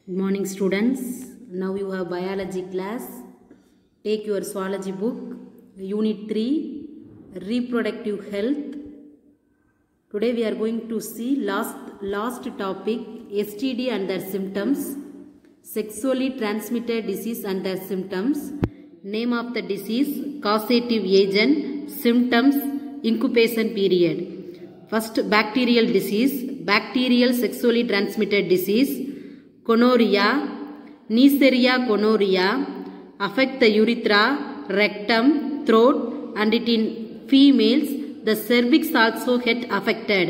Good morning students. Now you have biology class. Take your zoology book, unit 3, reproductive health. Today we are going to see last topic, STD and their symptoms, sexually transmitted disease and their symptoms, name of the disease, causative agent, symptoms, incubation period. First, bacterial disease, bacterial sexually transmitted disease, gonorrhea, Neisseria gonorrhea, affect the urethra, rectum, throat, and it in females, the cervix also get affected.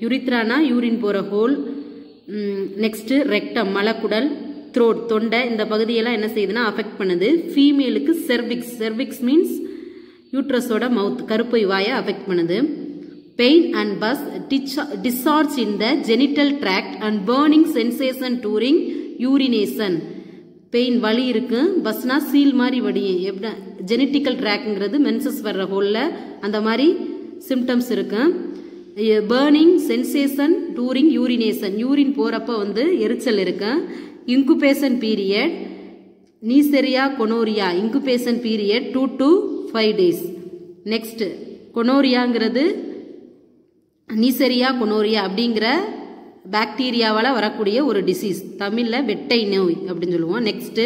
Urethra na urine போற hole. Next, rectum, மலக்குடல், throat, தொண்டை, இந்த பகுதியெல்லாம் என்ன செய்யுதுன்னா affect பண்ணுது. ஃபீமேலுக்கு cervix means யூட்ரஸோட மவுத், கருப்பை வாயை affect பண்ணுது. Pain and buzz, discharge in the genital tract and burning sensation during urination. Pain வலி இருக்கு, பஸ்னா சீல் மாதிரி வடியும். எப்படி ஜெனட்டிக்கல் ட்ராக்ங்கிறது மென்சஸ் வர்ற ஹோல்ல அந்த மாதிரி சிம்டம்ஸ் இருக்கு. Burning sensation during urination, urine போறப்ப வந்து எரிச்சல் இருக்கு. Incubation period, Neisseria gonorrhoea, incubation period 2 to 5 days. Next, கொனோரியாங்கிறது நீசெரியா கொனோரியா அப்படிங்கிற பாக்டீரியாவால் வரக்கூடிய ஒரு டிசீஸ், தமிழில் வெட்டை நோய் அப்படின்னு சொல்லுவோம். Next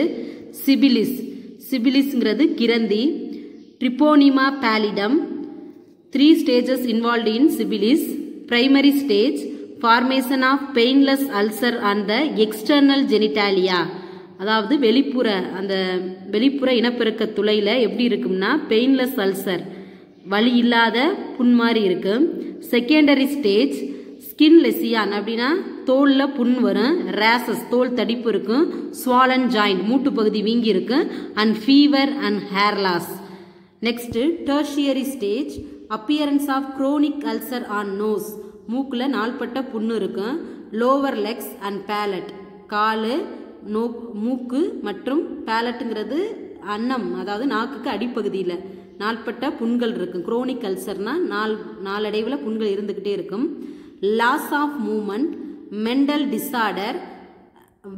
சிபிலிஸ்ங்கிறது Kranti. ட்ரிபோனிமா பேலிடம், 3 stages involved in syphilis. Primary stage, formation of painless ulcer on the external genitalia, அதாவது வெளிப்புற இனப்பெருக்க துளையில் எப்படி இருக்கும்னா பெயின்லெஸ் அல்சர், வலி இல்லாத புண் மாதிரி இருக்கு. செகண்டரி ஸ்டேஜ், ஸ்கின் லெசியான் அப்படின்னா தோல்ல புண் வரும், ரேசஸ் தோல் தடிப்பு இருக்கும், ஸ்வாலன் ஜாயிண்ட் மூட்டு பகுதி வீங்கி இருக்கு, and fever and hair loss. Next, tertiary stage, appearance of chronic ulcer on nose, மூக்குல நாள்பட்ட புண்ணு இருக்கும். லோவர் லெக்ஸ் அண்ட் பேலட், காலு, மூக்கு மற்றும் பேலட்டுங்கிறது அன்னம், அதாவது நாக்குக்கு அடிப்பகுதியில் நாள்பட்ட புண்கள் இருக்கும். குரோனிக் அல்சர்னா நாளடைவில் புண்கள் இருந்துக்கிட்டே இருக்கும். Loss of movement, mental disorder,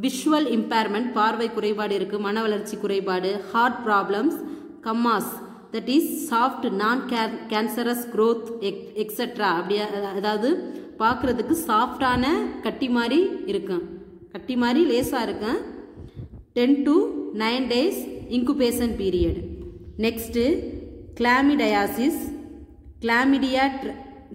visual impairment, பார்வை குறைபாடு இருக்கு, மன வளர்ச்சி குறைபாடு, heart problems, gummas, that is soft non cancerous growth etcetera. அப்படியே அதாவது பார்க்குறதுக்கு சாஃப்டான கட்டி மாதிரி இருக்கும், கட்டி மாதிரி லேசாக இருக்கும். 10 to 9 days incubation period. Next, chlamydiasis, chlamydia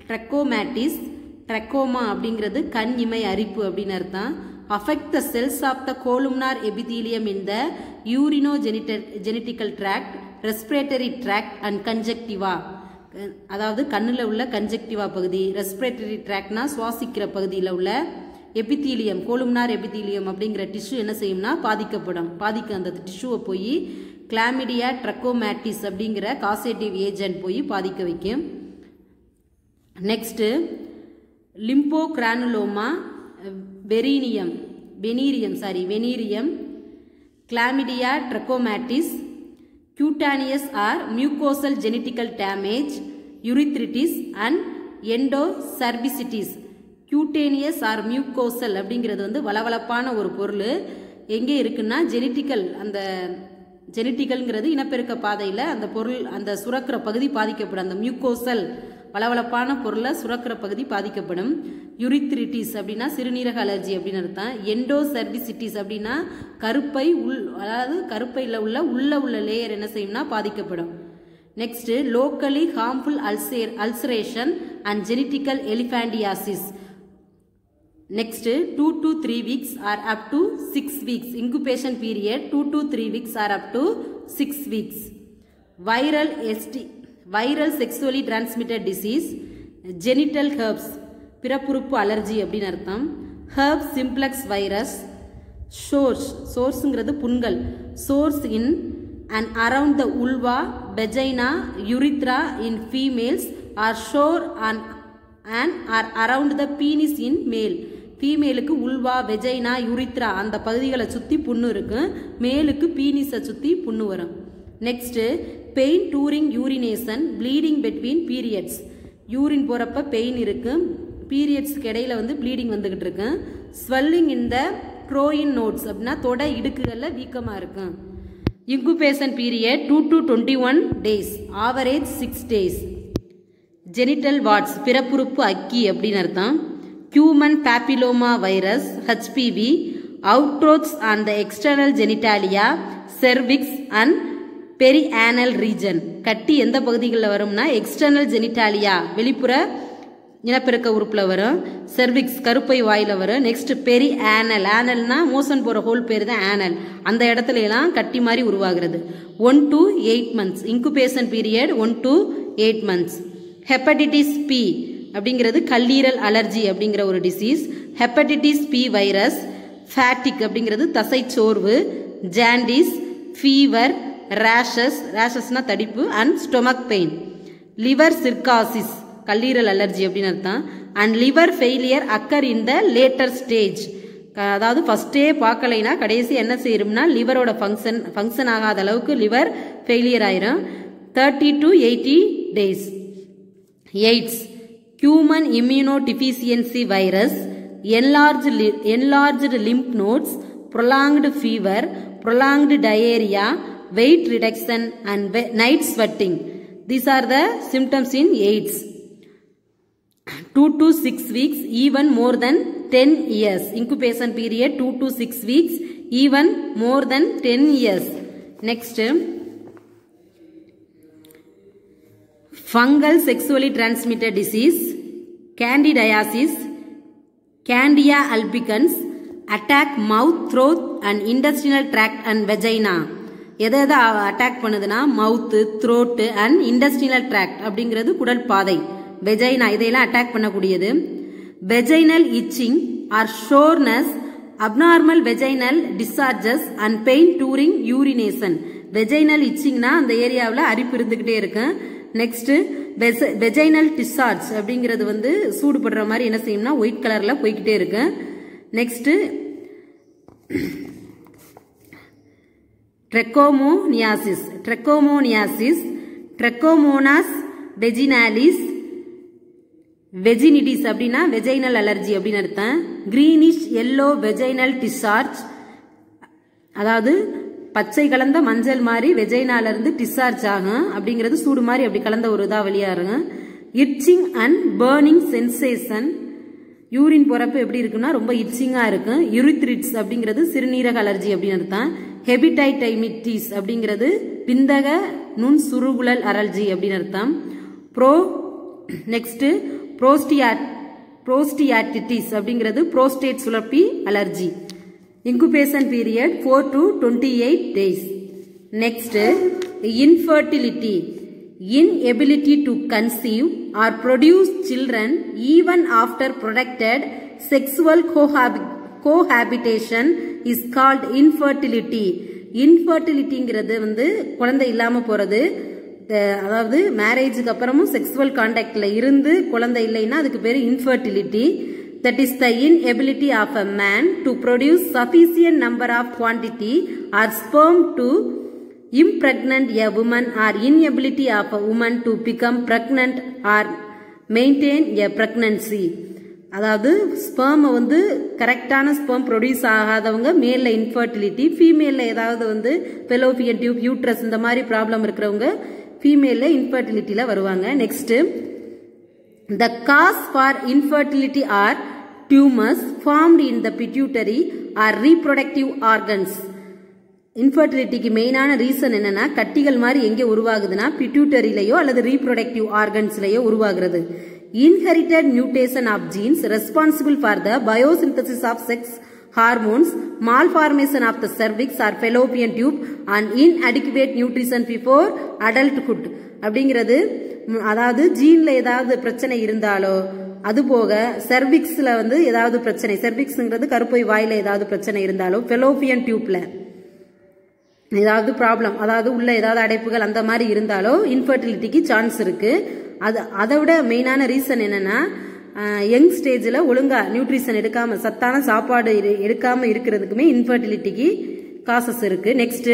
trachomatis, trachoma அப்படிங்கிறது கண் இமை அரிப்பு அப்படின்னு அர்த்தம். Affect the cells of the columnar epithelium in the urino genetical tract, respiratory tract and conjunctiva, அதாவது கண்ணில் உள்ள கன்ஜெக்டிவா பகுதி, ரெஸ்பிரேட்டரி ட்ராக்ட்னா சுவாசிக்கிற பகுதியில் உள்ள எபிதீலியம், கோலும்னார் எபிதீலியம் அப்படிங்கிற டிஷ்யூ என்ன செய்யும்னா பாதிக்க அந்த டிஷ்யூவை போய் கிளாமிடியா ட்ரக்கோமேட்டிஸ் அப்படிங்கிற காசேட்டிவ் ஏஜென்ட் போய் பாதிக்க வைக்கும். Next, lymphogranuloma, venereum, chlamydia trachomatis, cutaneous or mucosal genetical damage, urethritis and endocervicitis. Cutaneous or mucosal அப்படிங்கிறது வந்து வளவளப்பான ஒரு பொருள். எங்கே இருக்குன்னா ஜெனட்டிக்கல், அந்த ஜெனட்டிக்கல்ங்கிறது இனப்பெருக்க பாதையில் அந்த பொருள், அந்த சுரக்கிற பகுதி பாதிக்கப்படும். அந்த மியூகோசல் வளவளப்பான பொருளை சுரக்கிற பகுதி பாதிக்கப்படும். யூரித்ரிட்டிஸ் அப்படின்னா சிறுநீரக அலர்ஜி அப்படின்னு அர்த்தம். எண்டோசர்விசிட்டிஸ் அப்படின்னா அதாவது கருப்பையில் உள்ள லேயர் என்ன செய்யும்னா பாதிக்கப்படும். Next, locally harmful ulceration and genetical elephantiasis. Next, 2 to 3 weeks or up to 6 weeks. Incubation period 2 to 3 weeks or up to 6 weeks. Viral sexually transmitted disease, genital herpes, பிறப்புறுப்பு அலர்ஜி அப்படின்னு அர்த்தம். herpes simplex virus, sores புண்கள், sores in and around the vulva, vagina, urethra in females, or sore and are around the penis in male. ஃபீமேலுக்கு vulva, vagina, urethra அந்த பகுதிகளை சுற்றி புண்ணு இருக்கு, மேலுக்கு பீனிஸை சுற்றி புண்ணு வரும். Next, pain during urination, bleeding between periods, urine போகிறப்ப பெயின் இருக்கு, பீரியட்ஸ்க்கு இடையில வந்து ப்ளீடிங் வந்துகிட்டு இருக்கு. Swelling in the groin nodes அப்படின்னா தொடை இடுக்குகளில் வீக்கமாக இருக்கும். Incubation period 2 to 21 days, average 6 days. Genital warts பிறப்புறுப்பு அக்கி அப்படின்னு அர்த்தம். Human papilloma virus HPV outgrowths on the external genitalia, cervix and perianal region. கட்டி எந்த பகுதிகளில் வரும்னா எக்ஸ்டர்னல் ஜெனிட்டாலியா வெளிப்புற இனப்பெருக்க உறுப்பில் வரும், செர்விக்ஸ் கருப்பை வாயில் வரும். நெக்ஸ்ட் பெரி ஆனல், ஆனல்னா மோசன் போகிற ஹோல் பேர் தான் ஆனல், அந்த இடத்துல எல்லாம் கட்டி மாதிரி உருவாகிறது. 1 to 8 months incubation period 1 to 8 months. Hepatitis B அப்படிங்கிறது கல்லீரல் அலர்ஜி அப்படிங்கிற ஒரு disease. Hepatitis B virus, fatigue அப்படிங்கிறது தசைச்சோர்வு, ஜாண்டிஸ், ஃபீவர், ரேஷஸ், ரேஷஸ்னா தடிப்பு, and stomach pain. Liver cirrhosis கல்லீரல் அலர்ஜி அப்படின்னு அர்த்தம். And liver failure occur in the later stage, அதாவது ஃபர்ஸ்டே பார்க்கலைன்னா கடைசி என்ன செய்யணும்னா லிவரோட ஃபங்க்ஷன் ஆகாத அளவுக்கு லிவர் ஃபெயிலியர் ஆயிரும். 30 to 80 days. AIDS human immunodeficiency virus, enlarged lymph nodes, prolonged fever, prolonged diarrhea, weight reduction and night sweating. These are the symptoms in AIDS. 2 to 6 weeks, even more than 10 years. Incubation period 2 to 6 weeks, even more than 10 years. Next, fungal sexually transmitted disease, candidiasis, Candia albicans, attack mouth, throat and intestinal tract and vagina. எதை attack பண்ணுதுன்னா மவுத்து, throat and industrial tract அப்படிங்கிறது குடல் பாதை, vagina இதையெல்லாம் attack பண்ணக்கூடியது. Vaginal itching or soreness, abnormal vaginal discharges and pain during urination. Vaginal இச்சிங்னா அந்த ஏரியாவில் அரிப்பு இருந்துகிட்டே இருக்கு. நெக்ஸ்ட் வெஜைனல் டிஸ்சார்ஜ் அப்படிங்கிறது வந்து சூடுபடுற மாதிரி என்ன செய்யும்னா ஒயிட் கலர்ல போய்கிட்டே இருக்கு. நெக்ஸ்ட் ட்ரெக்கோமோனியாசிஸ், ட்ரெக்கோமோனாஸ் வெஜினாலிஸ், வெஜினிடிஸ் அப்படின்னா வெஜைனல் அலர்ஜி அப்படின்னு அர்த்தம். கிரீனிஷ் எல்லோ வெஜைனல் டிஸ்சார்ஜ், அதாவது பச்சை கலந்த மஞ்சள் மாதிரி வெஜைனால இருந்து டிஸ்சார்ஜ் ஆகும், அப்படிங்கிறது சூடு மாதிரி அப்படி கலந்த ஒரு இதா வெளியாருங்க. இட்சிங் அண்ட் பர்னிங் சென்சேஷன், யூரின் போறப்ப எப்படி இருக்குன்னா ரொம்ப இட்சிங்கா இருக்கும். யூரித்ரிட்ஸ் அப்படிங்கிறது சிறுநீரக அலர்ஜி அப்படின்னு அர்த்தம். ஹெபிடைடைமிட்டிஸ் அப்படிங்கிறது பிந்தக நுண் சுருகுழல் அலர்ஜி அப்படின்னு அர்த்தம். நெக்ஸ்ட் புரோஸ்டியாட்டிட்டிஸ் அப்படிங்கிறது புரோஸ்டேட் சுரப்பி allergy. Incubation period 4 to 28 days. Next, infertility, inability to conceive or produce children even after protected sexual cohabitation is called infertility. Infertilityங்கிறது வந்து குழந்தை இல்லாம போறது, அதாவது மேரேஜுக்கு அப்புறமும் செக்ஸுவல் கான்டாக்ட்ல இருந்து குழந்தை இல்லைன்னா அதுக்கு பேரு infertility. That is the inability of a man to produce sufficient number of quantity or sperm to impregnate a woman, or inability of a woman to become pregnant or maintain a pregnancy. அதாவது sperm வந்து கரெக்டான sperm produce ஆகாதவங்க மேல்ல infertility, ஃபீமேல்ல ஏதாவது வந்து fallopian tube, uterus இந்த மாதிரி problem இருக்கிறவங்க ஃபீமேல்ல இன்ஃபர்டிலிட்டியில வருவாங்க. Next, the cause for infertility are tumors formed in the pituitary or reproductive organs. இன்ஃபர்டிலிட்டிக்கு மெயினான ரீசன் என்னன்னா கட்டிகள் மாதிரி எங்கே உருவாகுதுன்னா பிட்யூட்டரியிலையோ அல்லது ரீப்ரொடக்டிவ் ஆர்கன்ஸ்லயோ உருவாகிறது. Inherited mutation of genes responsible for the biosynthesis of sex hormones, malformation of the cervix or fallopian tube and inadequate nutrition before adulthood அப்படிங்கிறது, அதாவது ஜீன்ல ஏதாவது பிரச்சனை இருந்தாலோ, அது போக செர்விக்ஸ்ல வந்து ஏதாவது பிரச்சனை, செர்விக்ஸ்ங்கிறது கருப்பை வாயில ஏதாவது பிரச்சனை இருந்தாலோ, ஃபெலோபியன் டியூப்ல ஏதாவது ப்ராப்ளம், அதாவது உள்ள ஏதாவது அடைப்புகள் அந்த மாதிரி இருந்தாலோ இன்ஃபர்டிலிட்டிக்கு சான்ஸ் இருக்கு. அதை விட மெயினான ரீசன் என்னன்னா யங் ஸ்டேஜில் ஒழுங்கா நியூட்ரிஷன் எடுக்காம, சத்தான சாப்பாடு எடுக்காம இருக்கிறதுக்குமே இன்ஃபர்டிலிட்டிக்கு காசஸ் இருக்கு. Next,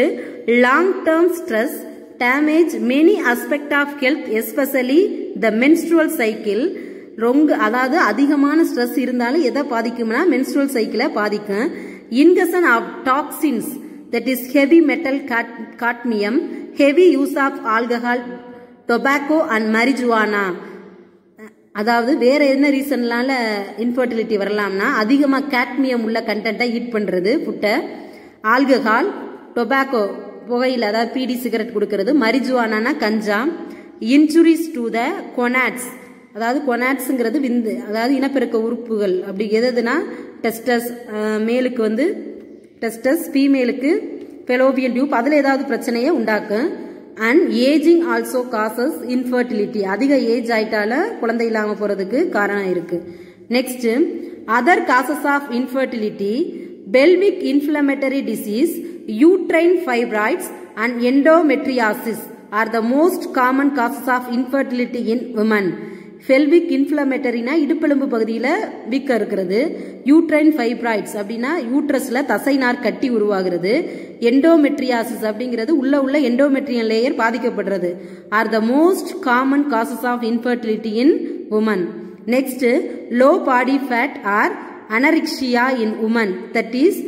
long term stress damage many aspect of health, especially the menstrual cycle. அதாவது அதிகமான ஸ்ட்ரெஸ் இருந்தாலும் எதை பாதிக்கும்னா மென்ஸ்ட்ருவல் சைக்கிளை பாதிக்கும். ingestion of toxins, that is heavy metal cadmium, heavy use of alcohol, tobacco and marijuana. அதாவது வேற என்ன ரீசன்லால இன்ஃபர்டிலிட்டி வரலாம்னா அதிகமா காட்மியம் உள்ள கண்டென்ட்டை ஈட் பண்றது ஃபுட்டை, ஆல்கஹால், டொபாக்கோ புகையில அதாவது பீடி சிகரெட் கொடுக்கறது, marijuana ganja, injuries to the gonads, அதாவது கொனாட்ஸ்ங்கிறது விந்து அதாவது இனப்பெருக்க உறுப்புகள். அப்படி எதுனா டெஸ்டஸ், மேலுக்கு வந்து டெஸ்டஸ், ஃபீமேலுக்கு ஃபெலோபியன் டியூப், அதுல ஏதாவது பிரச்சனையை உண்டாக்கும். And ageing also causes infertility, அதிக ஏஜ் ஆயிட்டால குழந்தை இல்லாம போறதுக்கு காரணம் இருக்கு. Next other causes of infertility, pelvic inflammatory disease, uterine fibroids and endometriosis are the most common causes of infertility in women. Pelvic இன்ஃப்ளமேட்டரினா இடுப்பெலும்பு பகுதியில் வீக்க இருக்கிறது, யூட்ரைன் ஃபைப்ராய்ட்ஸ் அப்படின்னா யூட்ரஸ்ல தசைநார் கட்டி உருவாகிறது, எண்டோமெட்ரியாசிஸ் அப்படிங்கிறது உள்ள எண்டோமெட்ரியன் லேயர் பாதிக்கப்படுறது are the most common causes of infertility in women. Next low body fat or anorexia in women, that is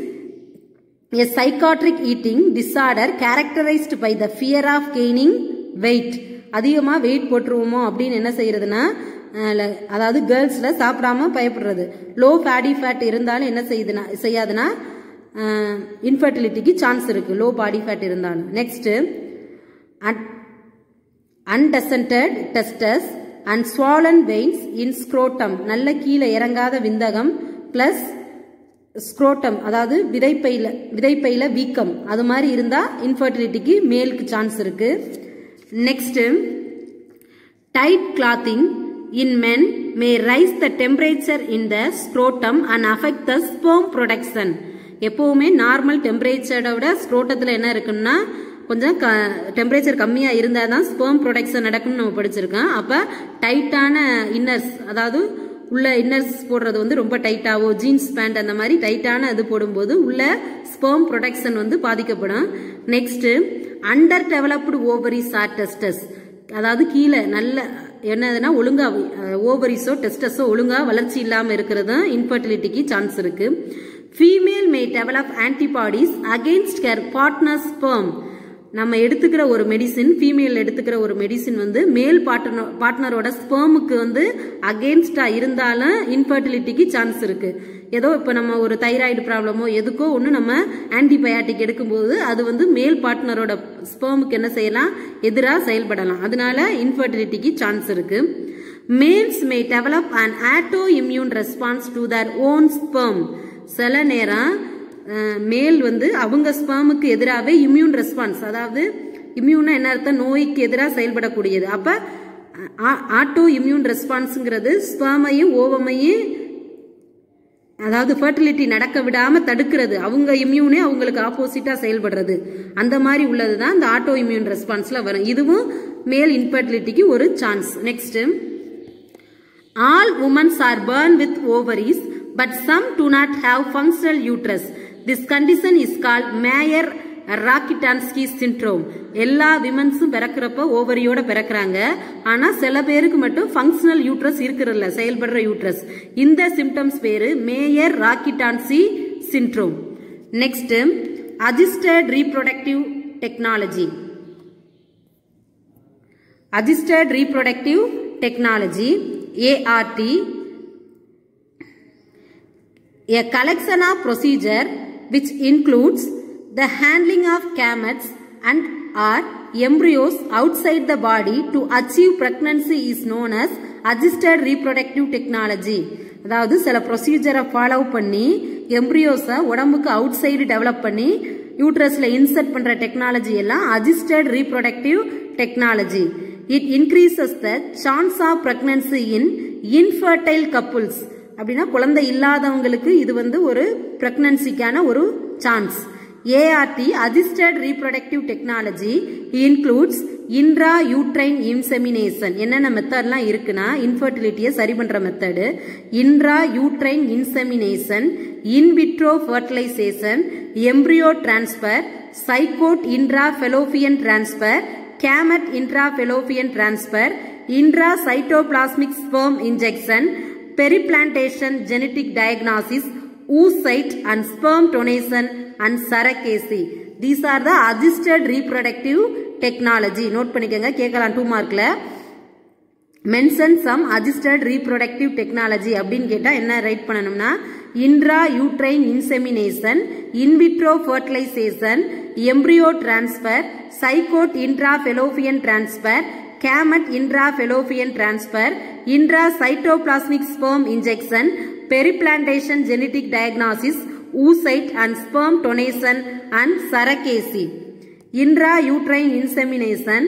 a psychotic eating disorder characterized by the fear of gaining weight. அதிகமா wait போட்டுருவோமோ அப்படின்னு என்ன செய்யறதுன்னா, அதாவது கேர்ள்ஸ்ல சாப்பிடாம பயப்படுறது. Low body fat இருந்தாலும் என்ன செய்யாதுன்னா இன்ஃபர்டிலிட்டிக்கு சான்ஸ் இருக்கு, லோ பாடி ஃபேட் இருந்தாலும். Next undescended testes and swollen veins in scrotum, நல்ல கீழே இறங்காத விந்தகம் பிளஸ் ஸ்க்ரோட்டம் அதாவது விதைப்பையில வீக்கம், அது மாதிரி இருந்தா இன்ஃபர்டிலிட்டிக்கு மேலுக்கு சான்ஸ் இருக்கு. Next tight clothing in men may raise the temperature in the scrotum and affect the sperm production. எப்பவுமே நார்மல் டெம்பரேச்சரை விட ஸ்க்ரோட்டத்தில் என்ன இருக்குன்னா கொஞ்சம் டெம்பரேச்சர் கம்மியா இருந்தால் தான் ஸ்பெர்ம் ப்ரொடக்ஷன் நடக்கும்னு நம்ம படிச்சிருக்கோம். அப்போ டைட்டான இன்னர்ஸ் அதாவது உள்ள இன்னர்ஸ் போடுறது வந்து ரொம்ப டைட்டாவோ ஜீன்ஸ் பேண்ட் அந்த மாதிரி டைட்டான இது போடும்போது உள்ள ஸ்பெர்ம் ப்ரொடக்ஷன் வந்து பாதிக்கப்படும். Next under developed ovaries or testes, அதாவது கீழே நல்ல என்னதுன்னா ஒழுங்கா ஓவரிஸோ டெஸ்டஸோ ஒழுங்கா வளர்ச்சி இல்லாம இருக்கிறது இன்ஃபர்டிலிட்டிக்கு சான்ஸ் இருக்கு. Female may develop antibodies against her partner sperm. நம்ம எடுத்துக்கிற ஒரு மெடிசின், ஃபீமேல் எடுத்துக்கிற ஒரு மெடிசின் வந்து மேல் பார்ட்னரோட ஸ்பெர்முக்கு வந்து அகெயின்ஸ்டா இருந்தாலும் இன்ஃபர்டிலிட்டிக்கு சான்ஸ் இருக்கு. ஏதோ இப்ப நம்ம ஒரு தைராய்டு ப்ராப்ளமோ எதுக்கோ ஒன்று நம்ம ஆன்டிபயாட்டிக் எடுக்கும்போது அது வந்து மேல் பார்ட்னரோட ஸ்பெர்முக்கு என்ன செய்யலாம், எதிராக செயல்படலாம். அதனால இன்ஃபர்டிலிட்டிக்கு சான்ஸ் இருக்கு. Males May develop an auto immune response to their own sperm. சில நேரம் மேல் வந்து அவங்க ஸ்பெர்முக்கு எதிராகவே இம்யூன் ரெஸ்பான்ஸ், அதாவது இம்யூன்னா என்ன அர்த்தம், நோய்க்கு எதிராக செயல்படக்கூடியது. அப்ப ஆட்டோ இம்யூன் ரெஸ்பான்ஸ்ங்கிறது ஸ்பெர்மையும் ஓவமையும் அதாவது ஃபர்டிலிட்டி நடக்க விடாம தடுக்கிறது, அவங்க இம்யூனே அவங்களுக்கு ஆப்போசிட்டா செயல்படுறது, அந்த மாதிரி உள்ளதுதான் இந்த ஆட்டோ இம்யூன் ரெஸ்பான்ஸ்ல வரும். இதுவும் மேல் இன்ஃபர்டிலிட்டிக்கு ஒரு chance. Next all womens are born with ovaries but some do not have functional uterus. This condition is called Mayer Rokitansky syndrome. எல்லா விமன்ஸும் பிறக்கிறப்ப ஓவரியோட பிறக்கிறாங்க, ஆனா சில பேருக்கு மட்டும் ஃபங்க்ஷனல் யூட்ரஸ் இருக்கிறதில்ல, செயல்படுற யூட்ரஸ். இந்த சிம்டம்ஸ் பேரு Mayer Rokitansky syndrome. Next assisted reproductive technology. Assisted reproductive technology ART, a collection of procedure which includes the handling of gametes and or embryos outside the body to achieve pregnancy is known as assisted reproductive technology. அதாவது சில ப்ரொசீஜரை follow பண்ணி எம்ப்ரியோஸை உடம்புக்கு out side develop பண்ணி யூட்ரஸ்ல insert பண்ற technology எல்லாம் assisted reproductive technology. It increases the chance of pregnancy in infertile couples. அப்படின்னா குழந்தை இல்லாதவங்களுக்கு இது வந்து ஒரு பிரெக்னன்சிக்கான ஒரு chance. ART assisted reproductive technology includes intrauterine insemination. என்னென்ன மெத்தட்லாம் இருக்குன்னா இன்ஃபர்டிலிட்டியை சரி பண்ற method intrauterine insemination, in vitro fertilization, embryo transfer, zygote intrafallopian transfer, gamete intrafallopian transfer, intracytoplasmic sperm injection, periplantation genetic diagnosis, oocyte and sperm donation and surrogacy. These are the assisted reproductive technology. Note பண்ணிக்கங்க, கேட்கலாம் 2 மார்க்ல. Mention some assisted reproductive technology அப்படின்னு கேட்டா என்ன right பண்ணணும்னா intrauterine insemination, in vitro fertilization, embryo transfer, zygote intrafallopian transfer, gamete intrafallopian transfer, intracytoplasmic sperm injection, periplantation genetic diagnosis, oocyte and sperm donation and surrogacy. Intrauterine insemination,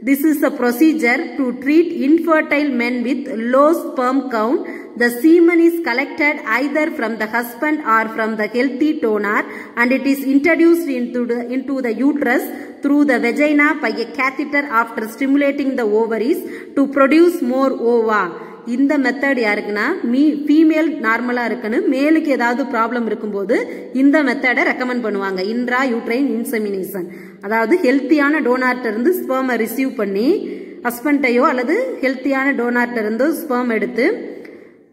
this is a procedure to treat infertile men with low sperm count. The semen is collected either from the husband or from the healthy donor and it is introduced into the uterus through the vagina by a catheter after stimulating the ovaries to produce more ova. இந்த method யாருக்குன்னா female நார்மலா இருக்குன்னு மேலுக்கு ஏதாவது problem இருக்கும்போது இந்த மெத்தடை recommend பண்ணுவாங்க. இன்ட்ராயூட்ரைன் இன்செமினேஷன், அதாவது ஹெல்த்தியான டோனார்ட்ட இருந்து ஸ்பெர்மை ரிசீவ் பண்ணி ஹஸ்பண்டையோ அல்லது ஹெல்த்தியான டோனார்ட்ட இருந்து ஸ்பெர்ம் எடுத்து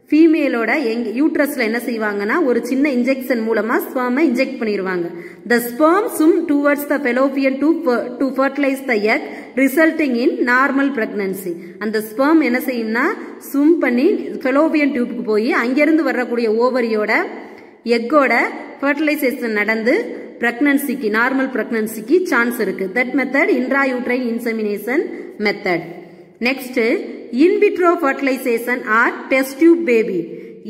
ஃபீமேலோட யூட்ரஸ்ல என்ன செய்வாங்கன்னா ஒரு சின்ன இன்ஜெக்ஷன் மூலமா ஸ்பெர்மை இன்ஜெக்ட் பண்ணிடுவாங்க. The sperm swim towards the fallopian tube to fertilize the egg, resulting in normal pregnancy. அந்த ஸ்பெர்ம் என்ன செய்யும்னா ஸ்விம் பண்ணி fallopian டியூப்க்கு போய் அங்கிருந்து வரக்கூடிய ஓவரியோட எக்கோட ஃபர்டிலைசேஷன் நடந்து பிரெக்னன்சிக்கு நார்மல் பிரெக்னன்சிக்கு சான்ஸ் இருக்கு. That method intrauterine insemination method. Next, in vitro fertilization or test tube baby.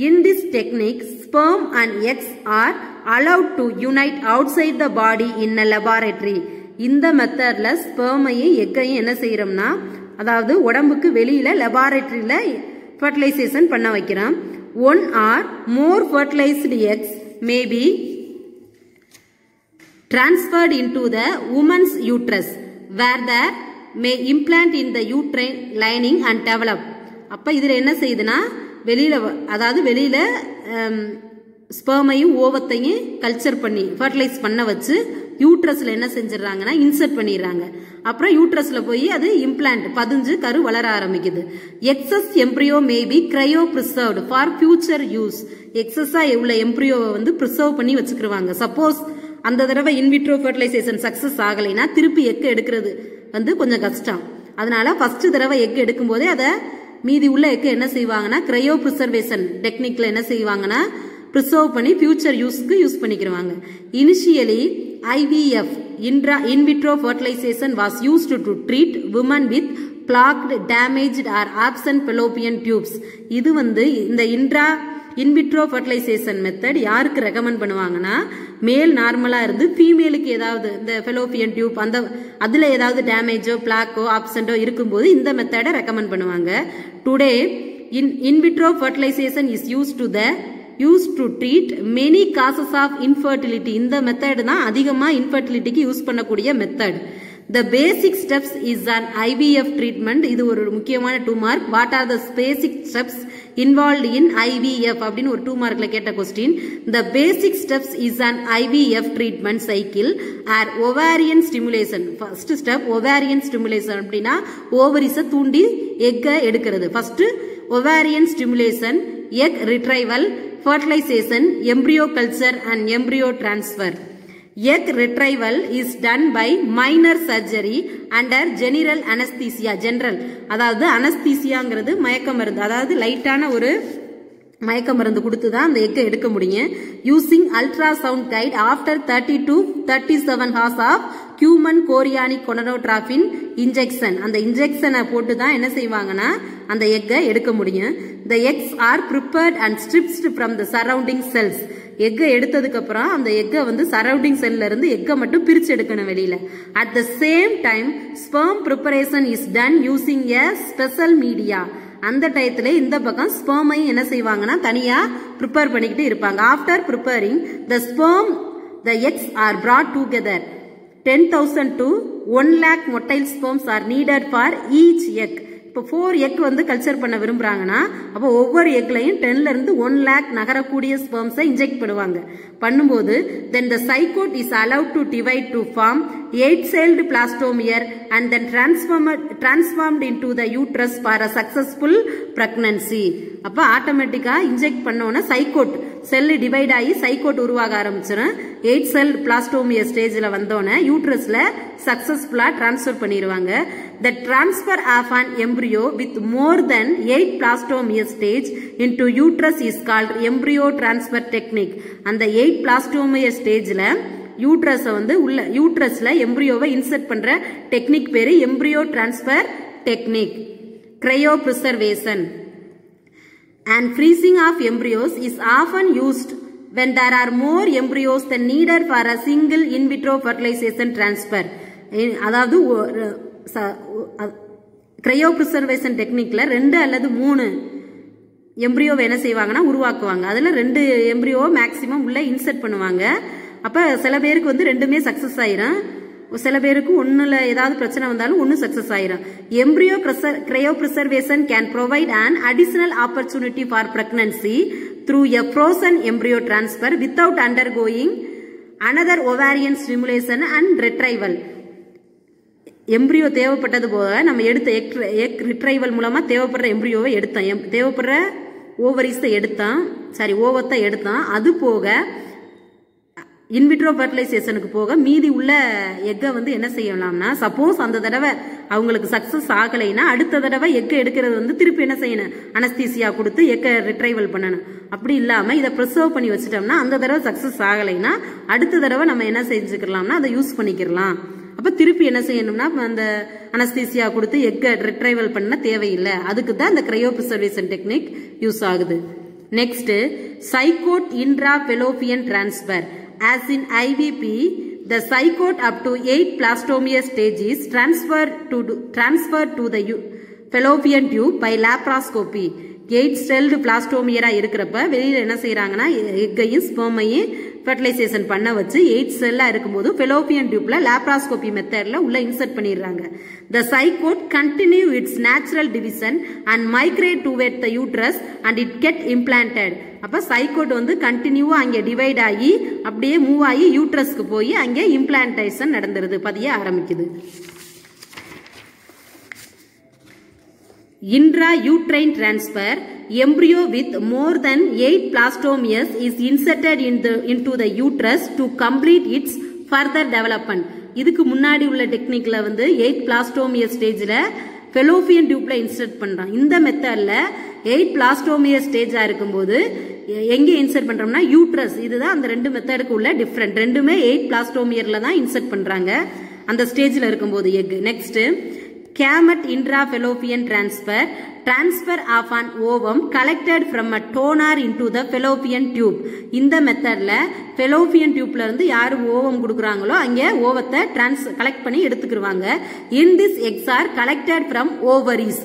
In this technique, sperm and eggs are allowed to unite outside the body in a laboratory. இந்த மெத்தட்ல ஸ்பெர்மையும் எக்கையும் என்ன செய்யறோம்னா அதாவது உடம்புக்கு வெளியில லெபார்டரியில fertilisation பண்ண வைக்கிறோம். One or more fertilized eggs may be transferred into the woman's uterus where there may implant in the uterine lining and develop. அப்ப இதுல என்ன செய்யுதுன்னா வெளியில அதாவது வெளியில ஸ்பெர்மையும் ஓவத்தையும் கல்ச்சர் பண்ணி ஃபர்டிலைஸ் பண்ண வச்சு யூட்ரஸ்ல என்ன செஞ்சிடறாங்கன்னா இன்சர்ட் பண்ணிடுறாங்க. அப்புறம் யூட்ரஸ்ல போய் அது இம்ப்ளான்ட் பதிஞ்சு கரு வளர ஆரம்பிக்குது. Excess embryo may be cryopreserved for future use. எக்ஸஸா உள்ள எம்ப்ரியோவை வந்து பிரிசர்வ் பண்ணி வச்சுக்கிருவாங்க. சப்போஸ் அந்த தடவை இன்விட்ரோ ஃபர்டிலைசேஷன் சக்சஸ் ஆகலைன்னா திருப்பி எக்கு எடுக்கிறது வந்து கொஞ்சம் கஷ்டம். அதனால ஃபர்ஸ்ட் தடவை எக்கு எடுக்கும் போதே அதை மீதி உள்ள எக்கு என்ன செய்வாங்கன்னா கிரையோ பிரிசர்வேஷன் டெக்னிக்ல என்ன செய்வாங்கன்னா பிரிசர்வ் பண்ணி ஃபியூச்சர் யூஸ்க்கு யூஸ் பண்ணிக்கிறாங்க. Initially IVF in vitro fertilization was used to treat women with clogged, damaged or absent fallopian tubes. இது வந்து இந்த இன்விட்ரோ ஃபர்டிலைசேஷன் மெத்தட் யாருக்கு ரெக்கமெண்ட் பண்ணுவாங்கன்னா மேல் நார்மலா இருந்து ஃபீமேலுக்கு ஏதாவது இந்த ஃபெலோபியன் டியூப் அந்த அதுல ஏதாவது டேமேஜோ பிளாக்கோ ஆப்சென்டோ இருக்கும்போது இந்த மெத்தடை ரெக்கமெண்ட் பண்ணுவாங்க. Today in vitro fertilisation is used to treat many causes of infertility. இந்த மெத்தட் தான் அதிகமா இன்ஃபர்டிலிட்டிக்கு யூஸ் பண்ணக்கூடிய method. The basic steps is an IVF treatment. இது ஒரு முக்கியமான 2 mark. What are the basic steps involved in IVF அப்படின்னு ஒரு 2 மார்க்ல கேட்ட question. The basic steps is an IVF treatment cycle are ovarian stimulation. First step ovarian stimulation அப்படினா ovaries தூண்டி egg எடுக்கிறது. First ovarian stimulation, egg retrieval, fertilization, embryo culture and embryo transfer. Egg retrieval is done by minor surgery under general anesthesia. General அதாவது அனஸ்தீசியாங்கிறது மயக்க மருந்து, அதாவது லைட்டான ஒரு மயக்க மருந்து கொடுத்து தான் அந்த எக்கை எடுக்க முடியும். Using ultrasound guide after 30 to 37 hours of human chorionic gonadotropin injection. அந்த இன்ஜெக்ஷனை போட்டு தான் என்ன செய்வாங்கன்னா அந்த எக்கை எடுக்க முடியும். The eggs are prepared and stripped from the surrounding cells. எக்கை எடுத்ததுக்கு அப்புறம் அந்த எக்கை வந்து சரௌண்டிங் செல்ல இருந்து எக்கை மட்டும் பிரிச்சு எடுக்கணும் வெளியில. At the same time, sperm preparation is done using a special media. அந்த டயத்துல இந்த பக்கம் ஸ்பெர்மை என்ன செய்வாங்கன்னா தனியா ப்ரிப்பேர் பண்ணிக்கிட்டு இருப்பாங்க. After preparing the sperm, the eggs are brought together. 10,000 to 1 lakh motile sperms are needed for each egg. இப்போ 4 எக் வந்து கல்ச்சர் பண்ண விரும்புறாங்கன்னா அப்போ ஒவ்வொரு எக்லையும் 10ல இருந்து 1 lakh நகரக்கூடிய ஸ்பெர்ம்ஸை இன்ஜெக்ட் பண்ணுவாங்க. பண்ணும்போது then the zygote is allowed to divide to form 8-celled plastomere and then transformed into the uterus for a successful pregnancy. அப்ப ஆட்டோமேட்டிக்கா இன்ஜெக்ட் பண்ணோம்னா செல் டிவைட் ஆகி சைகோட் உருவாக ஆரம்பிச்சிடும். 8 செல் பிளாஸ்டோமியர் ஸ்டேஜ்ல வந்தோடனே யூட்ரஸ்ல சக்சஸ்ஃபுல்லா டிரான்ஸ்ஃபர் பண்ணிடுவாங்க. The transfer of an embryo with more than 8 blastomere stage into uterus is called embryo transfer technique. அந்த 8 பிளாஸ்டோமியர் ஸ்டேஜ்ல யூட்ரஸ் வந்து உள்ள யூட்ரஸ்ல எம்பிரியோவை இன்சர்ட் பண்ற டெக்னிக் பேரு embryo transfer technique. Cryopreservation and freezing of embryos is often used when there are more embryos than needed for a single in vitro fertilization transfer. அதாவது cryopreservation டெக்னிக்ல 2 அல்லது 3 எம்பிரியோவை என்ன செய்வாங்கன்னா உருவாக்குவாங்க. அதுல 2 எம்பிரியோ மேக்சிமம் உள்ள இன்சர்ட் பண்ணுவாங்க. அப்ப சில பேருக்கு வந்து ரெண்டுமே சக்சஸ் ஆயிரும், சில பேருக்கு ஒண்ணுல ஏதாவது பிரச்சனை வந்தாலும் ஒன்னு சக்சஸ் ஆயிரும். Embryo cryopreservation can provide an additional opportunity for pregnancy through a frozen embryo transfer without undergoing another ovarian stimulation and retrieval. Embryo தேவைப்பட்டது போக நம்ம எடுத்த எக் ரிட்ரைவல் மூலமா தேவைப்படுற எம்பிரியோவை எடுத்தோம், தேவைப்படுற ஓவரிஸை எடுத்தோம், ஓவத்தை எடுத்தோம். அது போக இன்விட்ரோ ஃபர்டிலைசேஷனுக்கு போக மீதி உள்ள எக்கை வந்து என்ன செய்யலாம்னா, சப்போஸ் அந்த தடவை அவங்களுக்கு சக்சஸ் ஆகலைன்னா அடுத்த தடவை எக்கை எடுக்கிறது வந்து திருப்பி என்ன செய்யணும், அனஸ்தீசியா கொடுத்து எக்கை ரிட்ரைவல் பண்ணணும். அப்படி இல்லாம இதை ப்ரிசர்வ் பண்ணி வச்சுட்டோம்னா அந்த தடவை சக்சஸ் ஆகலைன்னா அடுத்த தடவை நம்ம என்ன செஞ்சுக்கலாம்னா அதை யூஸ் பண்ணிக்கலாம். அப்ப திருப்பி என்ன செய்யணும்னா அந்த அனஸ்தீசியா கொடுத்து எக்கை ரிட்ரைவல் பண்ண தேவையில்லை. அதுக்கு தான் இந்த cryopreservation டெக்னிக் யூஸ் ஆகுது. Next zygote intrafallopian transfer. As in IVP, the zygote up to 8 plastomeer stage is transferred to the fallopian tube by laparoscopy. 8-celled பிளாஸ்டோமியரா இருக்கிறப்ப வெளியில என்ன செய்யறாங்கன்னா எக்கையும் ஸ்பெர்மையும் ஃபெர்டிலைசேஷன் பண்ண வச்சு 8 செல்லா இருக்கும்போது ஃபெலோபியன் டியூப்ல லாப்ராஸ்கோபி மெத்தட்ல உள்ள இன்சர்ட் பண்ணிடுறாங்க. The zygote continue its natural division and migrate toward the uterus and it get implanted. அப்ப சைகோட் வந்து கண்டினியூவா அங்கே டிவைட் ஆகி அப்படியே மூவ் ஆகி யூட்ரஸ்க்கு போய் அங்கே இம்ப்ளான்டேஷன் நடந்துருது, பதிய ஆரம்பிக்குது. Intrauterine transfer. Embryo with more than 8 plastomeres is inserted into the uterus to complete its further development. இதுக்கு முன்னாடி உள்ள டெக்னிக்ல வந்து 8 பிளாஸ்டோமியர் ஸ்டேஜ்ல ஃபெலோபியன் டியூப்ல இன்சர்ட் பண்றோம். இந்த மெத்தட்ல 8 பிளாஸ்டோமியர் ஸ்டேஜா இருக்கும்போது எங்க இன்சர்ட் பண்றோம்னா யூட்ரஸ். இதுதான் அந்த ரெண்டு மெத்தடுக்கு உள்ள டிஃபரெண்ட். ரெண்டுமே 8 பிளாஸ்டோமியர்ல தான் இன்சர்ட் பண்றாங்க அந்த ஸ்டேஜ்ல இருக்கும்போது egg. Next Camet intrafallopian transfer. Transfer of an ovum collected from a donor into the fallopian tube. இந்த மெத்தட்ல fallopian tubeல இருந்து யாரு ஓவம் கொடுக்குறாங்களோ அங்கே ஓவத்தை கலெக்ட் பண்ணி எடுத்துக்கிடுவாங்க. In this eggs are collected from ovaries.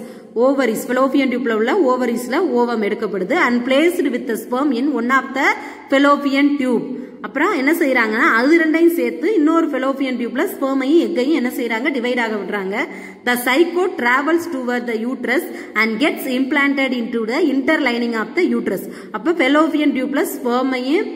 Ovaries fallopian tubeல உள்ள ஓவரிஸ்ல ovum எடுக்கப்படுது and placed with the sperm in one of the fallopian tube. அப்புறம் என்ன செய்யறாங்கன்னா அது ரெண்டையும் சேர்த்து இன்னொரு fallopian tubeல ஸ்பெர்மையும் எக்கையும் என்ன செய்யறாங்க டிவைட் ஆக விடுறாங்க. The zygote travels toward the uterus and gets implanted into the interlining of the uterus. அப்ப fallopian tubeல ஸ்பெர்மையும்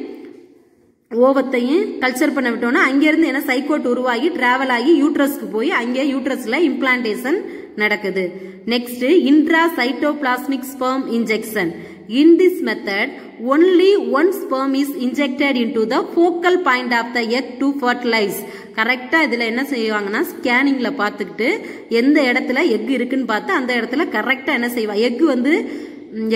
ஓவத்தையும் கல்ச்சர் பண்ண விட்டோம்னா அங்கிருந்து என்ன சைகோட் உருவாகி டிராவல் ஆகி யூட்ரஸ்க்கு போய் அங்கே யூட்ரஸ்ல இம்ப்ளான்டேஷன் நடக்குது. Next intracytoplasmic sperm injection. In this method, only one sperm is injected into the focal point of the egg to fertilize. கரெக்டா இதுல என்ன செய்வாங்கன்னா ஸ்கேனிங்ல பாத்துக்கிட்டு எந்த இடத்துல எக் இருக்குன்னு பார்த்து அந்த இடத்துல கரெக்டா என்ன செய்வா, எக் வந்து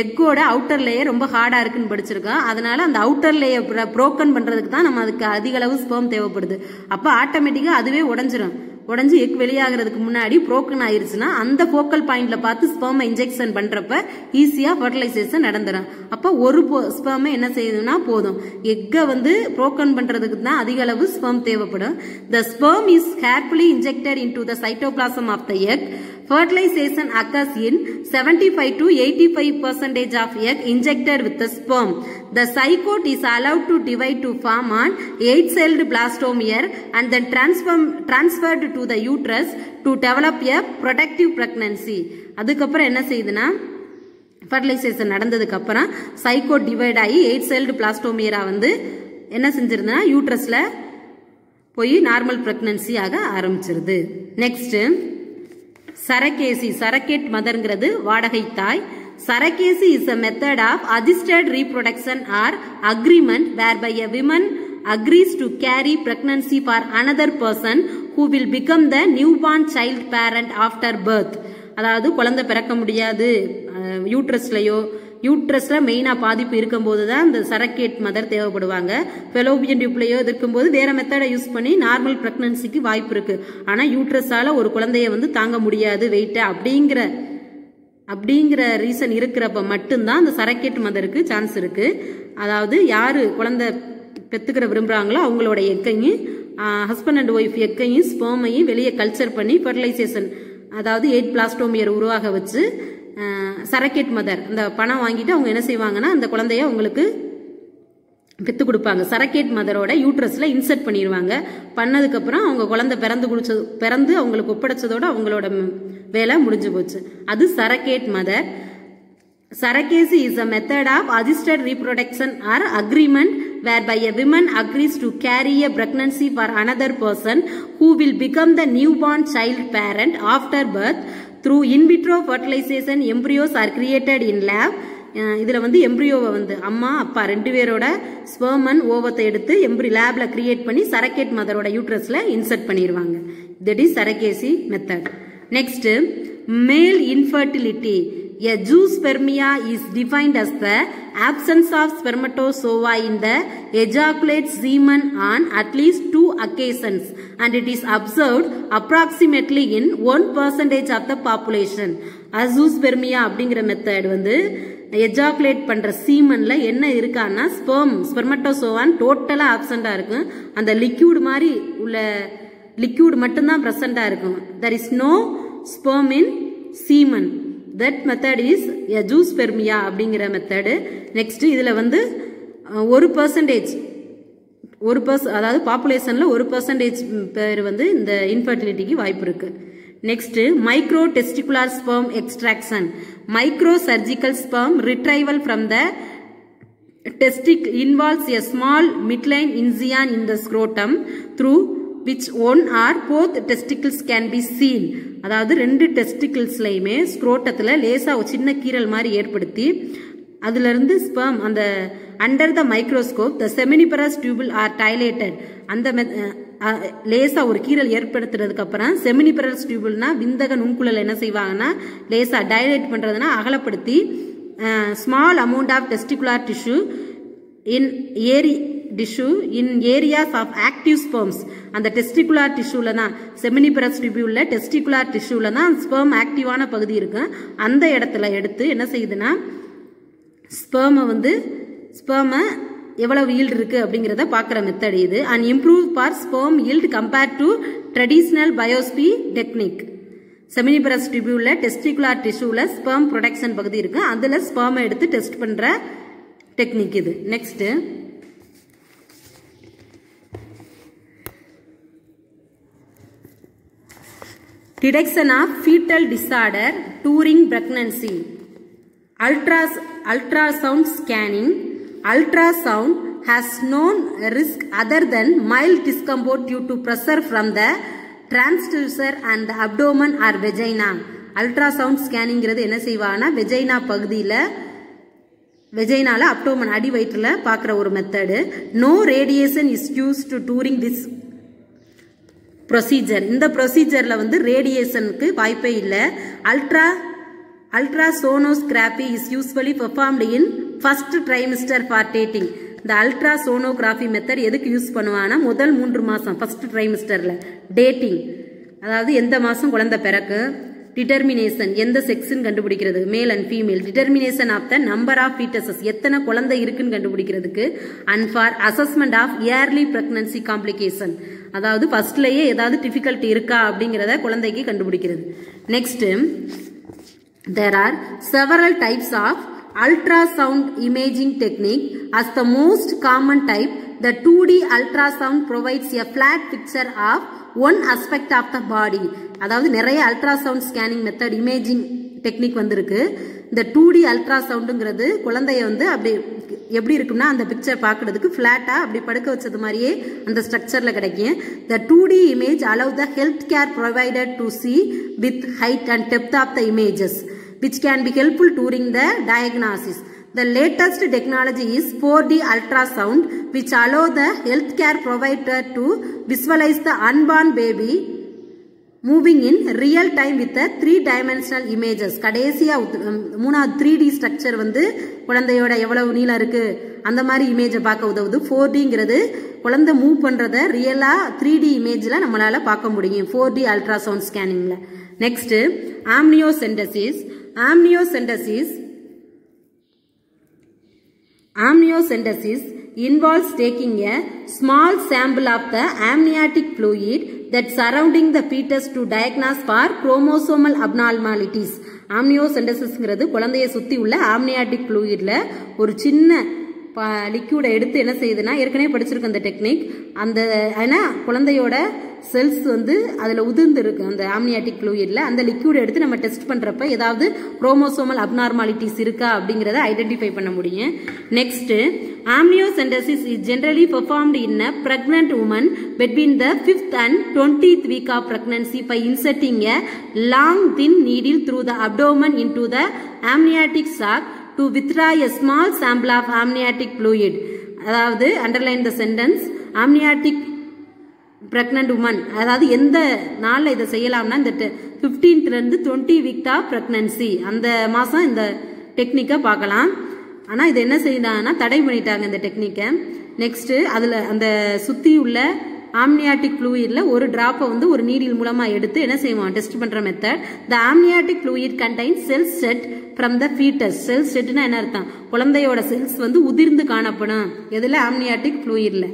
எக்கோட அவுட்டர் லேயர் ரொம்ப ஹார்டா இருக்குன்னு படிச்சிருக்கோம். அதனால அந்த அவுட்டர் லேயர் புரோக்கன் பண்றதுக்கு தான் நம்ம அதுக்கு அதிக அளவு ஸ்பெர்ம் தேவைப்படுது. அப்ப ஆட்டோமேட்டிக்கா அதுவே உடைஞ்சிரும். உடஞ்சி எக் வெளியாகிறதுக்கு முன்னாடி புரோக்கன் ஆயிருச்சுன்னா அந்த போக்கல் பாயிண்ட்ல பார்த்து ஸ்பெர்மை இன்ஜெக்ஷன் பண்றப்ப ஈஸியா ஃபர்டிலைசேஷன் நடந்துடும். அப்ப ஒரு ஸ்பெர்மை என்ன செய்யுதுன்னா போதும். எக்கை வந்து புரோக்கன் பண்றதுக்கு தான் அதிக அளவு ஸ்பெர்ம் தேவைப்படும். The sperm is carefully injected into the cytoplasm of the egg. Fertilization occurs in 75 to 85% of egg injected with the sperm. The zygote is allowed to divide to form an 8-celled blastomere and then transferred to the uterus to develop a protective pregnancy. அதுக்கப்புறம் என்ன செய்யுதுன்னா fertilisation நடந்ததுக்கு அப்புறம் zygote divide ஆகி 8-celled பிளாஸ்டோமியரா வந்து என்ன செஞ்சிருந்தா யூட்ரஸ்ல போய் நார்மல் பிரெக்னன்சி ஆக ஆரம்பிச்சிருது. நெக்ஸ்ட் சரக்கேசி, சரக்கேட் மதர்ங்கிறது வாடகை தாய். Surrogacy is a method of assisted reproduction or agreement whereby a woman agrees to carry pregnancy for another person who will become the newborn child parent after birth. அதாவது குழந்தை பிறக்க முடியாது, யூட்ரஸ்ல மெயினா பாதிப்பு இருக்கும்போது தான் இந்த சரக்கேட் மதர் தேவைப்படுவாங்க. ஃபெலோபியன் டியூப்லயோ இருக்கும்போது வேற மெத்தடை யூஸ் பண்ணி நார்மல் பிரெக்னன்சிக்கு வாய்ப்பு இருக்கு. ஆனா யூட்ரஸால ஒரு குழந்தைய வந்து தாங்க முடியாது வெயிட் அப்படிங்கிற ரீசன் இருக்கிறப்ப மட்டும்தான் அந்த சரக்கேட் மதருக்கு சான்ஸ் இருக்கு. அதாவது யாரு குழந்தை பெத்துக்கிற விரும்புறாங்களோ அவங்களோட எக்கையும் ஹஸ்பண்ட் அண்ட் ஒய்ஃப் எக்கையும் ஸ்பெர்மையும் வெளியே கல்ச்சர் பண்ணி ஃபெர்டிலைசேஷன், அதாவது 8 பிளாஸ்டோமியர் உருவாக வச்சு சரக்கேட் மதர் அந்த பணம் வாங்கிட்டு அவங்க என்ன செய்வாங்கன்னா அந்த குழந்தைய உங்களுக்கு பெத்து கொடுப்பாங்க. சரக்கேட் மதரோட யூட்ரஸ்ல இன்சர்ட் பண்ணிடுவாங்க. பண்ணதுக்கு அப்புறம் அவங்க குழந்தை பிறந்து அவங்களுக்கு ஒப்படைச்சதோட அவங்களோட வேலை முடிஞ்சு போச்சு. அது சரக்கேட் mother. Surrogacy is a method of assisted reproduction or agreement whereby a woman agrees to carry a pregnancy for another person who will become the newborn child parent after birth. Through in vitro fertilization, embryos are created in lab. இதுல வந்து எம்ப்ரியோவை வந்து அம்மா அப்பா 2 பேரோட sperm and ஓவத்தை எடுத்து லேப்ல create பண்ணி surrogate மதரோட யூட்ரஸ்ல இன்சர்ட் பண்ணிடுவாங்க. That is surrogacy method. Next, male infertility. A zoospermia is defined as the absence of spermatozoa in the ejaculate semen on at least 2 occasions, and it is observed approximately in 1% of the population. Zoospermia அப்படிங்கிற method வந்து ejaculate பண்ற சீமன்ல என்ன இருக்கான்னா ஸ்பெர்மட்டோசோவான் டோட்டலா ஆப்சண்டா இருக்கும். அந்த liquid மாதிரி உள்ள லிக்யூட் மட்டும்தான் பிரசண்டா இருக்கும். there is no sperm in semen. that method is a zoospermia அப்படிங்கிற மெத்தட். நெக்ஸ்ட், இதுல வந்து 1% அதாவது பாப்புலேஷன்ல 1% பேர் வந்து இந்த இன்ஃபர்டிலிட்டிக்கு வாய்ப்பு இருக்கு. Next, micro testicular sperm extraction. Micro surgical sperm retrieval from the testicle involves a small midline incision in the scrotum through which one or both testicles can be seen. அதாவது 2 டெஸ்டிகிள்ஸ்லயுமே ஸ்க்ரோட்டத்துல லேசா ஒரு சின்ன கீறல் மாதிரி ஏற்படுத்தி அதுல இருந்து ஸ்பெர்ம் அந்த under the microscope the seminiferous tubule are dilated. அந்த லேசா ஒரு கீறல் ஏற்படுத்துறதுக்கு அப்புறம் செமினிபரஸ் டியூபிள்னா விந்தக நுண்குழல் என்ன செய்வாங்கன்னா லேசா டைலேட் பண்றதுனா அகலப்படுத்தி small amount of testicular tissue in areas of active sperms. அந்த டெஸ்டிகுலர் டிஷ்யூல தான் செமினிபரஸ் டியூபியூல்ல டெஸ்டிகுலர் டிஷ்யூல தான் ஸ்பெர்ம் ஆக்டிவான பகுதி இருக்கு. அந்த இடத்துல எடுத்து என்ன செய்யுதுன்னா ஸ்பெர்ம எவ்வளவு ஈல்டு இருக்கு அப்படிங்கறத பாக்குற மெத்தட் இது. And improve for sperm yield compared to traditional biopsy technique. Seminiferous டியூபியூல்ல டெஸ்டிகுலர் டிஷ்யூல ஸ்பெர்ம் ப்ரொடக்ஷன் பகுதி இருக்கு. அதுல ஸ்பெர்மை எடுத்து டெஸ்ட் பண்ற டெக்னிக் இது. Next, detection of fetal disorder during pregnancy. ultrasound scanning. Ultrasound has known risk other than mild discomfort due to pressure from the transducer and the abdomen or vagina. Ultrasound ஸ்கேனிங்கிறது என்ன செய்வாங்கன்னா வெஜைனால abdomen அடி வயிற்றுல பார்க்குற ஒரு method. No radiation is used during this procedure. இந்த ப்ரொசீஜர்ல வந்து ரேடியேஷனுக்கு வாய்ப்பே இல்லை. Ultrasonography is usually performed in first trimester for dating. இந்த அல்ட்ராசோனோகிராஃபி மெத்தட் எதுக்கு யூஸ் பண்ணுவாங்கன்னா முதல் 3 மாசம் ஃபர்ஸ்ட் ட்ரைமிஸ்டர்ல டேட்டிங், அதாவது எந்த மாசம் குழந்தை பிறக்கு, டிட்டர்மினேஷன் எந்த செக்ஸ்ன்னு கண்டுபிடிக்கிறது, male and female, determination of the number of foetuses எத்தனை குழந்தை இருக்குன்னு கண்டுபிடிக்கிறதுக்கு, and for assessment of early pregnancy complication, அதாவது ஃபர்ஸ்ட்லயே ஏதாவது டிஃபிகல்ட்டி இருக்கா அப்படிங்கிறத குழந்தைக்கு கண்டுபிடிக்கிறது. Next, there are several types of ultrasound imaging technique. As the most common type, the 2D ultrasound provides a flat picture of one aspect of the body. அதாவது நிறைய ultrasound scanning method imaging technique வந்திருக்கு. இந்த 2D அல்ட்ராசவுண்டுங்கிறது குழந்தைய வந்து அப்படி எப்படி இருக்கும்னா அந்த பிக்சர் பார்க்கறதுக்கு ஃபிளாட்டா அப்படி படுக்க வச்சது மாதிரியே அந்த ஸ்ட்ரக்சர்ல கிடைக்கும். The 2D image allow the health care provider to see with height and depth of the images. which can be helpful during the diagnosis. The latest technology is 4D ultrasound, which allow the healthcare provider to visualize the unborn baby moving in real time with the 3-dimensional images. கடைசியா மூணாவது 3D structure வந்து குழந்தையோட எவ்வளவு நீளம் இருக்கு அந்த மாதிரி இமேஜை பார்க்க உதவுது. 4Dங்கிறது குழந்தை மூவ் பண்றத ரியலா 3D இமேஜ்ல நம்மளால பார்க்க முடியும் 4D அல்ட்ராசவுண்ட் ஸ்கேனிங்ல. Next amniocentesis. Amniocentesis involves taking a small sample of the amniotic fluid that surrounding the fetus to diagnose for chromosomal abnormalities. Amniocentesis குழந்தையை சுத்தி உள்ள amniotic fluidல ஒரு சின்ன லிக்யூட எடுத்து என்ன செய்யுதுன்னா, ஏற்கனவே படிச்சிருக்க அந்த டெக்னிக், அந்த ஏன்னா குழந்தையோட செல்ஸ் வந்து அதுல உதிர்ந்து இருக்கு அந்த ஆம்னியாட்டிக் ஃப்ளூயிட்ல. அந்த லிக்யூட எடுத்து நம்ம டெஸ்ட் பண்றப்ப ஏதாவது குரோமோசோமல் அப்நார்மாலிட்டிஸ் இருக்கா அப்படிங்கறத ஐடென்டிஃபை பண்ண முடியும். Next amniocentesis is generally performed in a pregnant woman between the 5th and 20th week of pregnancy by inserting a long thin needle through the abdomen into the amniotic sac to withdraw a small sample of amniotic fluid. அதாவது underline the sentence, amniotic pregnant woman, அதாவது எந்த நாள்ல இதை செய்யலாம்னா இந்த 15th இருந்து 20 week of pregnancy அந்த மாசம் இந்த டெக்னிக்கை பார்க்கலாம். ஆனா இது என்ன செய்தாங்கன்னா தடை பண்ணிட்டாங்க இந்த டெக்னிக்கை. நெக்ஸ்ட் அதுல அந்த சுத்தி உள்ள ஆம்னியாட்டிக் ஃப்ளூயிட்ல ஒரு டிராப்பை வந்து ஒரு நீடில் மூலமா எடுத்து என்ன செய்வோம் டெஸ்ட் பண்ற method. The amniotic fluid contains cells shed from the foetus. Cells செட்னா என்ன அர்த்தம், குழந்தையோட செல்ஸ் வந்து உதிர்ந்து காணப்படும் எதுல, ஆம்னியாட்டிக் ஃப்ளூயிட்ல.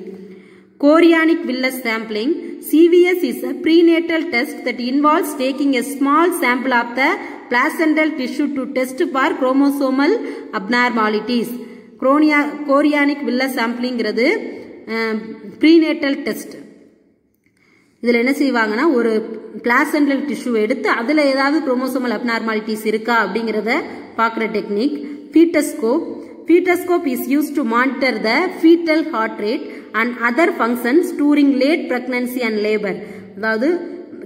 Chorionic villus sampling. CVS is a prenatal test that involves taking a small sample of the placental tissue to test for chromosomal abnormalities. Chorionic villus sampling ங்கிறது prenatal test. இதுல என்ன செய்வாங்கன்னா ஒரு placental tissue எடுத்து அதுல ஏதாவது chromosomal abnormalities இருக்கா அப்படிங்கறத பார்க்குற technique. Fetoscope is used to monitor the fetal heart rate and other functions during late pregnancy and labor. அதாவது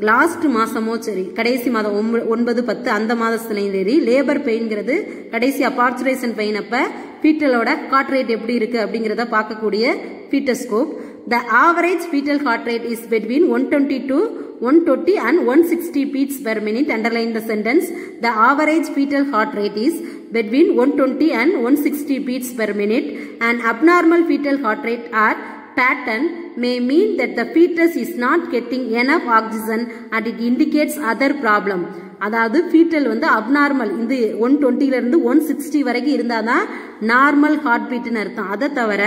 லாஸ்ட் மாசமோ சரி கடைசி மாதம் 9, 10 அந்த மாதத்துலயும் சரி லேபர் பெயின்ங்கிறது கடைசி அபார்ச்சுரேஷன் பெயின் அப்ப ஃபீட்டலோட ஹார்ட் ரேட் எப்படி இருக்கு அப்படிங்கறத பார்க்கக்கூடிய ஃபீட்டோஸ்கோப். The average fetal heart rate is between 120 to 120 and 160 beats per minute. Underline the sentence. The average fetal heart rate is between 120 and 160 beats per minute. An abnormal fetal heart rate or pattern may mean that the fetus is not getting enough oxygen and it indicates other problem. அதாவது foetal வந்து abnormal இந்த 120 இருந்து 160 வரைக்கும் இருந்தாதான் normal heart பீட்னு அர்த்தம். அதை தவிர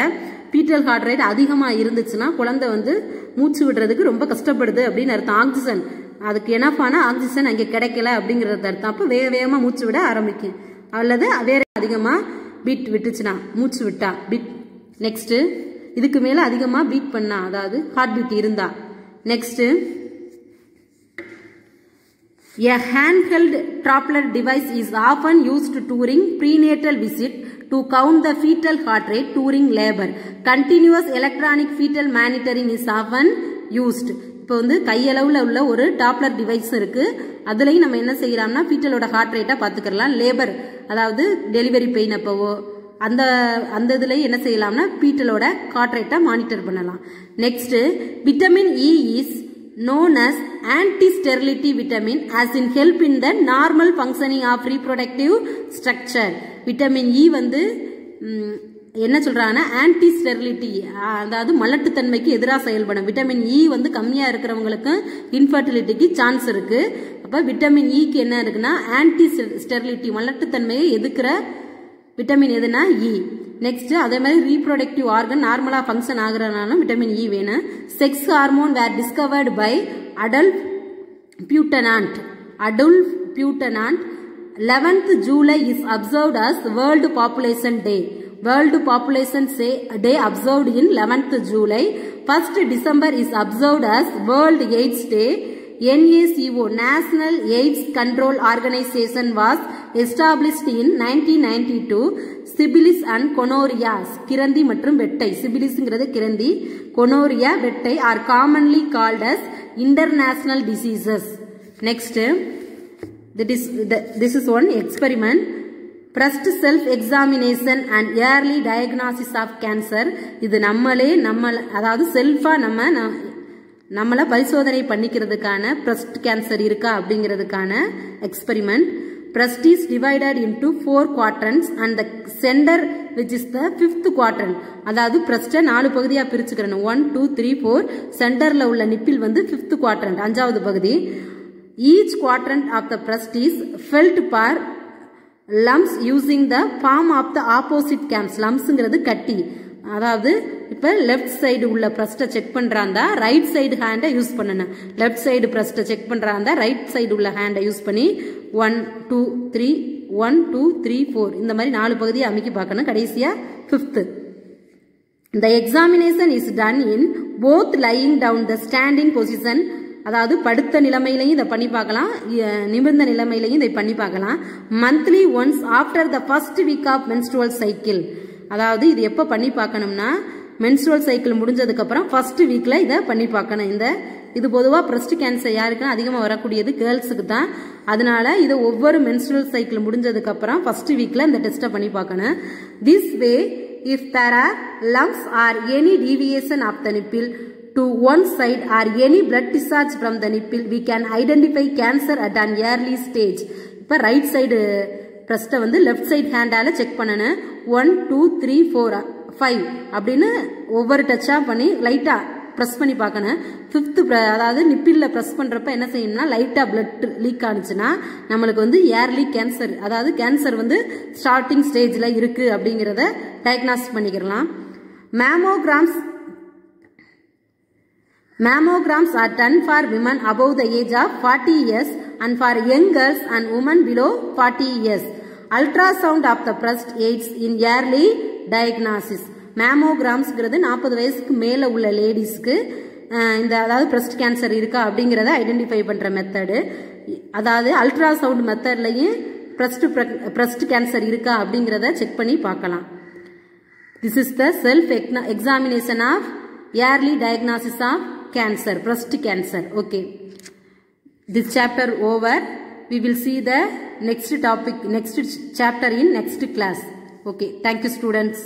foetal heart rate அதிகமா இருந்துச்சுன்னா குழந்தை வந்து மூச்சு விடுறதுக்கு ரொம்ப கஷ்டப்படுது அப்படின்னு அர்த்தம். ஆக்சிஜன் அதுக்கு எனஃபான ஆக்சிஜன் அங்கே கிடைக்கல அப்படிங்கறது அர்த்தம். அப்போ வேகமா மூச்சு விட ஆரம்பிக்கும் அல்லது வேற அதிகமா பீட் விட்டுச்சுன்னா மூச்சு விட்டா பீட். நெக்ஸ்ட் இதுக்கு மேல அதிகமா பீட் பண்ணா அதாவது ஹார்ட் பீட் இருந்தா. Next a handheld Doppler device is often used during prenatal visit to count the fetal heart rate during labor. Continuous electronic fetal monitoring is often used. இப்போ வந்து கையளவுல உள்ள ஒரு டாப்லர் டிவைஸ் இருக்கு. அதுலயும் நம்ம என்ன செய்யலாம்னா ஃபீட்டலோட ஹார்ட் ரேட்டை பார்த்துக்கலாம். லேபர் அதாவது டெலிவரி பெயின் அப்பவோ அந்த இதுலயும் என்ன செய்யலாம்னா ஃபீட்டலோட ஹார்ட் ரேட்டை மானிட்டர் பண்ணலாம். Next vitamin E is known as anti-sterility vitamin as in help in the normal functioning of reproductive structure. Vitamin E வந்து என்ன சொல்றாங்கன்னா ஆன்டி ஸ்டெரிலிட்டி அதாவது மலட்டுத்தன்மைக்கு எதிராக செயல்படும். விட்டமின் இ வந்து கம்மியா இருக்கிறவங்களுக்கு இன்ஃபர்டிலிட்டிக்கு சான்ஸ் இருக்கு. அப்ப விட்டமின் இக்கு என்ன இருக்குன்னா ஆன்டி ஸ்டெரிலிட்டி மலட்டுத்தன்மையை எதிர்க்கிற விட்டமின் எதுனா இ. நெக்ஸ்ட் அதே மாதிரி ரீப்ரொடக்டிவ் ஆர்கன் நார்மலா ஃபங்க்ஷன் ஆகுறதுனால விட்டமின் இ வேணும். Sex hormone were discovered by Adolf Butenandt. 11th July is observed as World Population Day. World Population Day observed in 11th July. 1st December is observed as World AIDS Day. NACO National AIDS Control Organization was established in 1992. Syphilis and gonorrhea கிரந்தி மற்றும் வெட்டை. சிபிலிஸ்ங்கிறது கிரந்தி, gonorrhea வெட்டை are commonly called as international diseases. Next This is one experiment. Breast self-examination and early diagnosis of cancer. இது அதாவது செல்ஃபா நம்மள பரிசோதனை பண்ணிக்கிறதுக்கான breast cancer இருக்கா அப்படிங்கிறதுக்கான experiment. Breast is divided into 4 quadrants and the center which is the 5th quadrant. அதாவது breast 4 பகுதியா பிரிச்சுக்கிறணும். 1, 2, 3, 4. சென்டர்ல உள்ள நிப்பில் வந்து 5th quadrant, 5வது பகுதி. Each quadrant of the breast is felt per lumps using the palm of the opposite cams. Lumpsங்கிறது கட்டி. அதாவது இப்ப லெஃப்ட் சைடு உள்ள பிரஸ்ட செக் பண்றாந்தா ரைட் சைடு ஹேண்டை யூஸ் பண்ணணும். லெஃப்ட் சைடு பிரஸ்ட செக் பண்றாந்தா ரைட் சைடு உள்ள ஹேண்டை யூஸ் பண்ணி 1, 2, 3, 1, 2, 3, 4 இந்த மாதிரி 4 பகுதியை அமைக்கி பார்க்கணும். கடைசியா 5th. The examination is done in both lying down the standing position. அதாவது படுத்த நிலைமையிலையும் இதை பண்ணி பார்க்கலாம், நிமிர்ந்த நிலைமையிலையும் இதை பண்ணி பார்க்கலாம். Monthly once after the first week of menstrual cycle. அதாவது இது எப்போ பண்ணி பார்க்கணும்னா மென்ஸ்ட்ருவல் சைக்கிள் முடிஞ்சதுக்கு அப்புறம் ஃபர்ஸ்ட் வீக்ல இதை பண்ணி பார்க்கணும். இது பொதுவாக பிரஸ்ட் கேன்சர் யாருக்குன்னா அதிகமாக வரக்கூடியது கேர்ள்ஸுக்கு தான். அதனால இதை ஒவ்வொரு மென்ஸ்ட்ருவல் சைக்கிள் முடிஞ்சதுக்கு அப்புறம் ஃபர்ஸ்ட் வீக்ல இந்த டெஸ்ட்டை பண்ணி பார்க்கணும். This way if there are lumps or any deviation of the nipple to one side or any blood discharge from the nipple, we can identify cancer at an early stage. இப்ப right side பிரஸ்ட வந்து left side ஹேண்டால check பண்ணணும். 1, 2, 3, 4, 5 அப்படின்னு ஒவ்வொரு டச்சா பண்ணி லைட்டா press பண்ணி பார்க்கணும். 5th அதாவது நிப்பில்ல பிரஸ் பண்றப்ப என்ன செய்யணும்னா லைட்டா பிளட் லீக் ஆனிச்சுன்னா நம்மளுக்கு வந்து ஏர்லி கேன்சர், அதாவது கேன்சர் வந்து ஸ்டார்டிங் ஸ்டேஜ்ல இருக்கு அப்படிங்கறத டயக்னாஸ் பண்ணிக்கலாம். Mammograms are done for women above the age of 40 years and for young girls and women below 40 years. Ultrasound of the breast aids in early diagnosis. Mammogramsங்கிறது 40 வயசுக்கு மேல உள்ள லேடிஸ்க்கு இந்த அதாவது breast cancer இருக்கா அப்படிங்கறத ஐடென்டிஃபை பண்ற மெத்தட். அதாவது அல்ட்ராசவுண்ட் மெத்தட்லயும் breast cancer இருக்கா அப்படிங்கறத செக் பண்ணி பார்க்கலாம். This is the self examination of early diagnosis of cancer, breast cancer. Okay, this chapter over. We will see the next topic, next chapter in next class. Okay, thank you students.